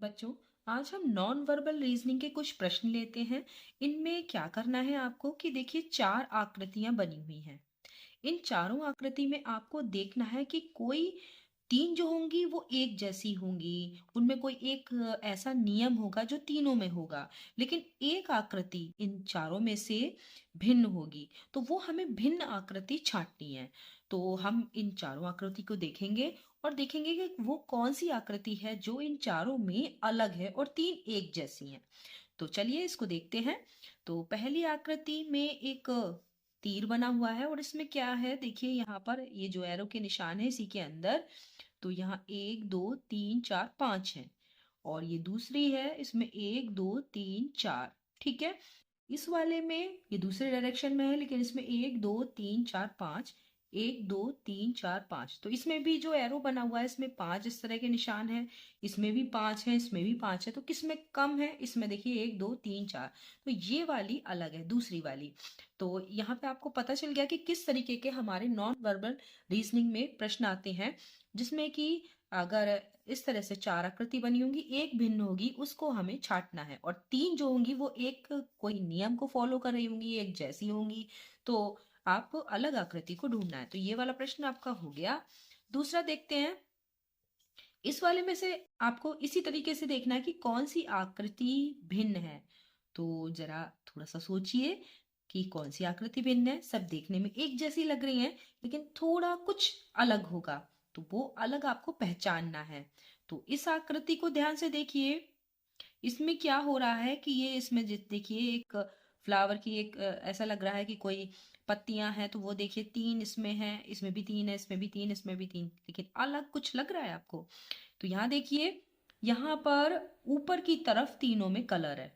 बच्चों, आज हम नॉन वर्बल रीजनिंग के कुछ प्रश्न लेते हैं। इनमें क्या करना है आपको कि देखिए चार आकृतियां बनी हुई हैं। इन चारों आकृति में आपको देखना है कि कोई तीन जो होंगी वो एक जैसी होंगी। उनमें कोई एक ऐसा नियम होगा जो तीनों में होगा। लेकिन एक आकृति इन चारों में से भिन्न होगी, तो वो हमें भिन्न आकृति छांटनी है। तो हम इन चारों आकृति को देखेंगे और देखेंगे कि वो कौन सी आकृति है जो इन चारों में अलग है और तीन एक जैसी हैं। तो चलिए इसको देखते हैं। तो पहली आकृति में एक तीर बना हुआ है और इसमें क्या है, देखिए यहाँ पर ये जो एरो के निशान है इसी के अंदर। तो यहाँ एक दो तीन चार पांच है। और ये दूसरी है, इसमें एक दो तीन चार। ठीक है। इस वाले में ये दूसरे डायरेक्शन में है, लेकिन इसमें एक दो तीन चार पांच। एक दो तीन चार पांच। तो इसमें भी जो एरो बना हुआ है इसमें पांच इस तरह के निशान है। इसमें भी पांच है, इसमें भी पांच है। तो किसमें कम है? इसमें देखिए एक दो तीन चार। तो ये वाली अलग है, दूसरी वाली। तो यहाँ पे आपको पता चल गया कि किस तरीके के हमारे नॉन वर्बल रीजनिंग में प्रश्न आते हैं, जिसमें कि अगर इस तरह से चार आकृति बनी होंगी, एक भिन्न होगी, उसको हमें छांटना है। और तीन जो होंगी वो एक कोई नियम को फॉलो कर रही होंगी, एक जैसी होंगी। तो आपको अलग आकृति को ढूंढना है। तो ये वाला प्रश्न आपका हो गया। दूसरा देखते हैं। इस वाले में से आपको इसी तरीके से देखना है कि कौन सी आकृति भिन्न है। तो जरा थोड़ा सा सोचिए कि कौन सी आकृति भिन्न है। सब देखने में एक जैसी लग रही हैं, लेकिन थोड़ा कुछ अलग होगा। तो वो अलग आपको पहचानना है। तो इस आकृति को ध्यान से देखिए। इसमें क्या हो रहा है कि ये इसमें देखिए एक फ्लावर की एक ऐसा लग रहा है कि कोई पत्तियां हैं। तो वो देखिए तीन इसमें है, इसमें भी तीन है, इसमें भी तीन, इसमें भी तीन, लेकिन अलग कुछ लग रहा है आपको। तो यहाँ देखिए, यहाँ पर ऊपर की तरफ तीनों में कलर है।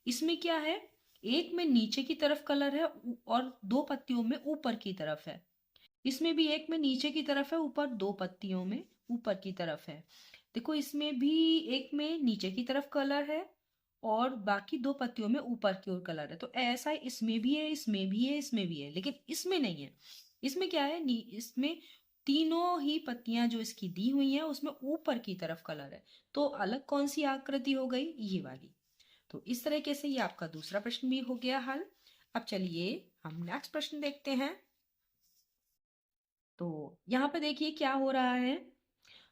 इसमें क्या है, एक में नीचे की तरफ कलर है और दो पत्तियों में ऊपर की तरफ है। इसमें भी एक में नीचे की तरफ है, ऊपर दो पत्तियों में ऊपर की तरफ है। देखो इसमें भी एक में नीचे की तरफ कलर है और बाकी दो पत्तियों में ऊपर की ओर कलर है। तो ऐसा इसमें भी है, इसमें भी है, इसमें भी है, लेकिन इसमें नहीं है। इसमें क्या है, इसमें तीनों ही पत्तियां जो इसकी दी हुई हैं उसमें ऊपर की तरफ कलर है। तो अलग कौन सी आकृति हो गई? ये वाली। तो इस तरीके से ये आपका दूसरा प्रश्न भी हो गया हल। अब चलिए हम नेक्स्ट प्रश्न देखते हैं। तो यहाँ पे देखिए क्या हो रहा है।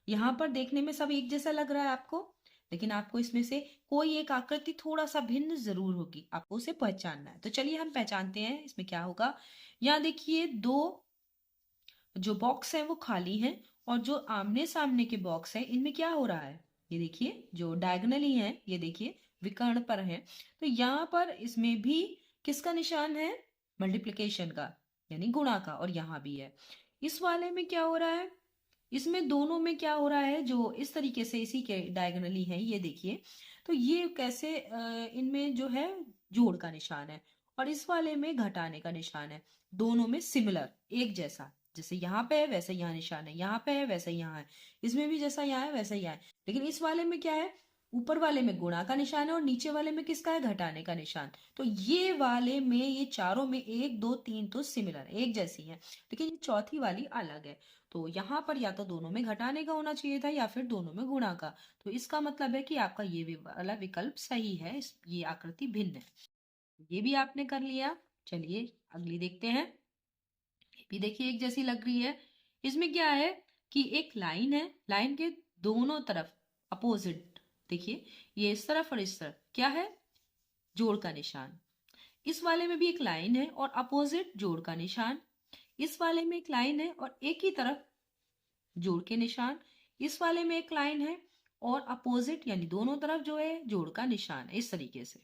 यहाँ पर देखने में सब एक जैसा लग रहा है आपको, लेकिन आपको इसमें से कोई एक आकृति थोड़ा सा भिन्न जरूर होगी, आपको उसे पहचानना है। तो चलिए हम पहचानते हैं इसमें क्या होगा। यहाँ देखिए दो जो बॉक्स है वो खाली हैं, और जो आमने सामने के बॉक्स है इनमें क्या हो रहा है, ये देखिए जो डायगोनली है, ये देखिए विकर्ण पर है। तो यहाँ पर इसमें भी किसका निशान है? मल्टीप्लिकेशन का, यानी गुणा का। और यहाँ भी है। इस वाले में क्या हो रहा है, इसमें दोनों में क्या हो रहा है, जो इस तरीके से इसी के डायगोनली है, ये देखिए। तो ये कैसे इनमें जो है जोड़ का निशान है और इस वाले में घटाने का निशान है। दोनों में सिमिलर, एक जैसा। जैसे यहाँ पे है वैसे यहाँ निशान है, यहाँ पे है वैसे यहाँ है, इसमें भी जैसा यहाँ है वैसा यहाँ है। लेकिन इस वाले में क्या है, ऊपर वाले में गुणा का निशान है और नीचे वाले में किसका है? घटाने का निशान। तो ये वाले में ये चारों में एक दो तीन तो सिमिलर एक जैसी है, लेकिन ये चौथी वाली अलग है। तो यहाँ पर या तो दोनों में घटाने का होना चाहिए था या फिर दोनों में गुणा का। तो इसका मतलब है कि आपका ये वाला विकल्प सही है, ये आकृति भिन्न है। ये भी आपने कर लिया। चलिए अगली देखते हैं। ये भी देखिए एक जैसी लग रही है। इसमें क्या है कि एक लाइन है, लाइन के दोनों तरफ अपोजिट देखिए, ये इस तरफ और इस तरफ क्या है? जोड़ का निशान। इस वाले में भी एक लाइन है और अपोजिट जोड़ का निशान। इस वाले में एक लाइन है और एक ही तरफ जोड़ के निशान। इस वाले में एक लाइन है और अपोजिट यानी दोनों तरफ जो है जोड़ का निशान है, इस तरीके से।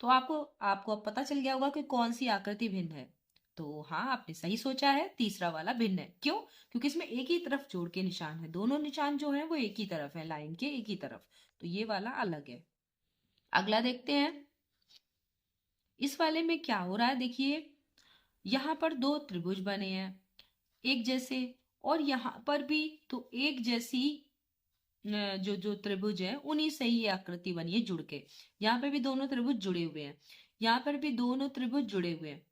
तो आपको आपको अब पता चल गया होगा कि कौन सी आकृति भिन्न है। तो हाँ, आपने सही सोचा है, तीसरा वाला भिन्न है। क्यों? क्योंकि इसमें एक ही तरफ जोड़ के निशान है, दोनों निशान जो है वो एक ही तरफ है, लाइन के एक ही तरफ। तो ये वाला अलग है। अगला देखते हैं। इस वाले में क्या हो रहा है, देखिए यहाँ पर दो त्रिभुज बने हैं एक जैसे, और यहाँ पर भी तो एक जैसी जो जो त्रिभुज है उन्हीं से ही ये आकृति बनी है जुड़ के। यहाँ पे भी दोनों त्रिभुज जुड़े हुए हैं, यहाँ पर भी दोनों त्रिभुज जुड़े हुए हैं।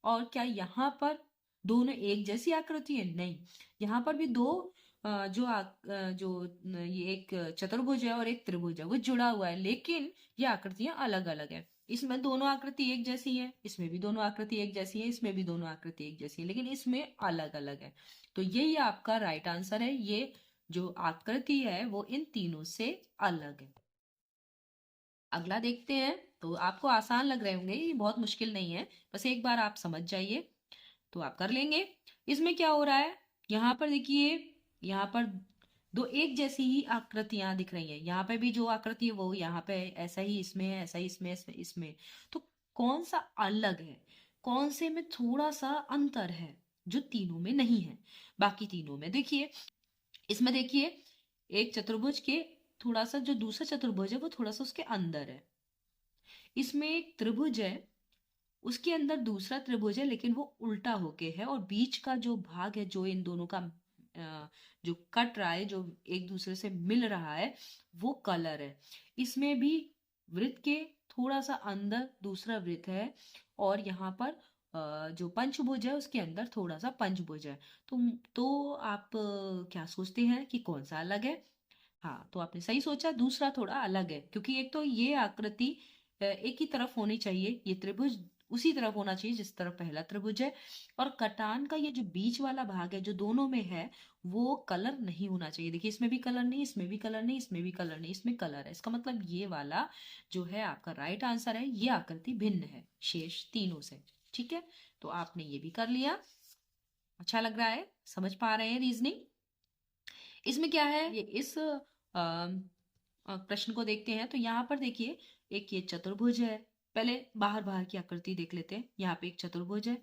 और क्या यहाँ पर दोनों एक जैसी आकृति है? नहीं, यहाँ पर भी दो ये एक चतुर्भुज है और एक त्रिभुज है, वो जुड़ा हुआ है, लेकिन ये आकृतियां अलग अलग है। इसमें दोनों आकृति एक जैसी है, इसमें भी दोनों आकृति एक जैसी है, इसमें भी दोनों आकृति एक जैसी है, लेकिन इसमें अलग अलग है। तो यही आपका राइट आंसर है। ये जो आकृति है वो इन तीनों से अलग है। अगला देखते हैं। तो आपको आसान लग रहे होंगे, ये बहुत मुश्किल नहीं है, बस एक बार आप समझ जाइए तो आप कर लेंगे। इसमें क्या हो रहा है, यहाँ पर देखिए, यहाँ पर दो एक जैसी ही आकृतियां दिख रही हैं। यहाँ पे भी जो आकृति है वो यहाँ पे ऐसा ही इसमें है, ऐसा ही इसमें, इसमें। तो कौन सा अलग है, कौन से में थोड़ा सा अंतर है जो तीनों में नहीं है। बाकी तीनों में देखिए, इसमें देखिए एक चतुर्भुज के थोड़ा सा जो दूसरा चतुर्भुज है वो थोड़ा सा उसके अंदर है। इसमें एक त्रिभुज है, उसके अंदर दूसरा त्रिभुज है, लेकिन वो उल्टा होके है, और बीच का जो भाग है जो इन दोनों का जो कट रहा है, जो एक दूसरे से मिल रहा है, वो कलर है। इसमें भी वृत्त के थोड़ा सा अंदर दूसरा वृत्त है, और यहाँ पर जो पंचभुज है उसके अंदर थोड़ा सा पंचभुज है। तो आप क्या सोचते हैं कि कौन सा अलग है? हाँ, तो आपने सही सोचा, दूसरा थोड़ा अलग है, क्योंकि एक तो ये आकृति एक ही तरफ होनी चाहिए, ये त्रिभुज उसी तरफ होना चाहिए जिस तरफ पहला त्रिभुज है, और कटान का ये जो बीच वाला भाग है जो दोनों में है वो कलर नहीं होना चाहिए। देखिए, इसमें भी कलर नहीं, इसमें भी कलर नहीं, इसमें भी कलर नहीं, इसमें कलर है। इसका मतलब ये वाला जो है आपका राइट आंसर है, ये आकृति भिन्न है शेष तीनों से। ठीक है, तो आपने ये भी कर लिया। अच्छा लग रहा है, समझ पा रहे हैं रीजनिंग? इसमें क्या है, ये इस प्रश्न को देखते हैं। तो यहाँ पर देखिए, एक ये चतुर्भुज है। पहले बाहर बाहर की आकृति देख लेते हैं। यहाँ पे एक चतुर्भुज है,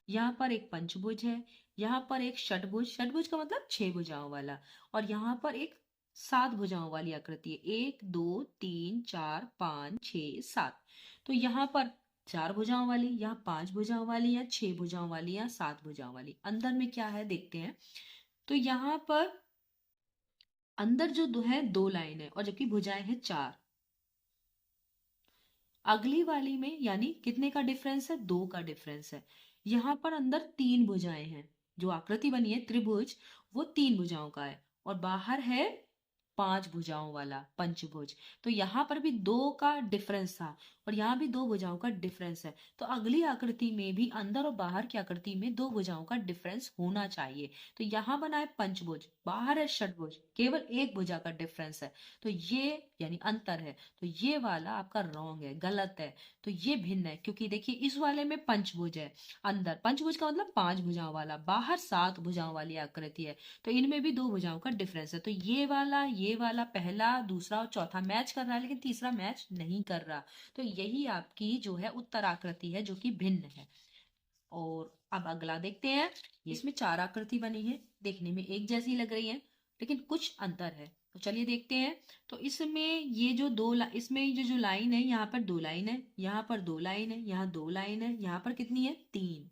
यहाँ पर एक पंचभुज है, यहाँ पर एक षटभुज, षटभुज का मतलब 6 भुजाओं वाला, और यहाँ पर एक 7 भुजाओं वाली आकृति है। 1 2 3 4 5 6 7। तो यहाँ पर 4 भुजाओं वाली, यहाँ 5 भुजाओं वाली, या 6 भुजाओं वाली, या 7 भुजाओं वाली। अंदर में क्या है देखते हैं। तो यहाँ पर अंदर जो दो है 2 लाइन है, और जबकि भुजाएं हैं 4। अगली वाली में यानी कितने का डिफरेंस है? 2 का डिफरेंस है। यहाँ पर अंदर 3 भुजाएं हैं, जो आकृति बनी है त्रिभुज वो 3 भुजाओं का है, और बाहर है 5 भुजाओं वाला पंचभुज। तो यहाँ पर भी 2 का डिफरेंस था, और यहाँ भी 2 भुजाओं का डिफरेंस है। तो अगली आकृति में भी अंदर और बाहर की आकृति में 2 भुजाओं का डिफरेंस होना चाहिए। तो यहाँ बना है पंचभुज, बाहर है षटभुज, केवल एक भुजा का डिफरेंस है, तो ये यानी अंतर है। तो ये वाला आपका रॉन्ग है, गलत है। तो ये भिन्न है, क्योंकि देखिए इस वाले में पंचभुज है, अंदर पंचभुज का मतलब 5 भुजाओं वाला, बाहर 7 भुजाओं वाली आकृति है। तो इनमें भी 2 भुजाओं का डिफरेंस है। तो ये वाला पहला, दूसरा और चौथा मैच कर रहा है, लेकिन तीसरा मैच नहीं कर रहा। तो यही आपकी जो है उत्तर आकृति है, जो कि भिन्न है। और अब अगला देखते हैं। इसमें 4 आकृति बनी है, देखने में एक जैसी लग रही है, लेकिन कुछ अंतर है। तो चलिए देखते हैं। तो इसमें ये जो इसमें जो लाइन है, यहाँ पर 2 लाइन है, यहाँ पर 2 लाइन है, यहाँ 2 लाइन है, यहाँ पर कितनी है? 3।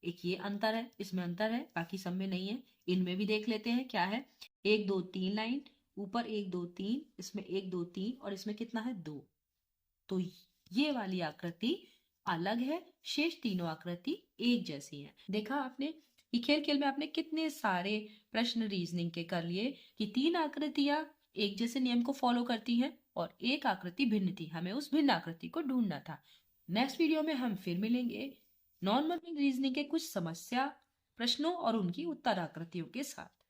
एक ये अंतर है, इसमें अंतर है, बाकी सब में नहीं है। इनमें भी देख लेते हैं क्या है। 1 2 3 लाइन, ऊपर 1 2 3, इसमें 1 2 3, और इसमें कितना है? 2। तो ये वाली आकृति अलग है, शेष तीनों आकृति एक जैसी है। देखा आपने कि खेल खेल में आपने कितने सारे प्रश्न रीजनिंग के कर लिए कि 3 आकृतियां एक जैसे नियम को फॉलो करती हैं और एक आकृति भिन्न थी, हमें उस भिन्न आकृति को ढूंढना था। नेक्स्ट वीडियो में हम फिर मिलेंगे नॉर्मल रीजनिंग के कुछ समस्या प्रश्नों और उनकी उत्तर आकृतियों के साथ।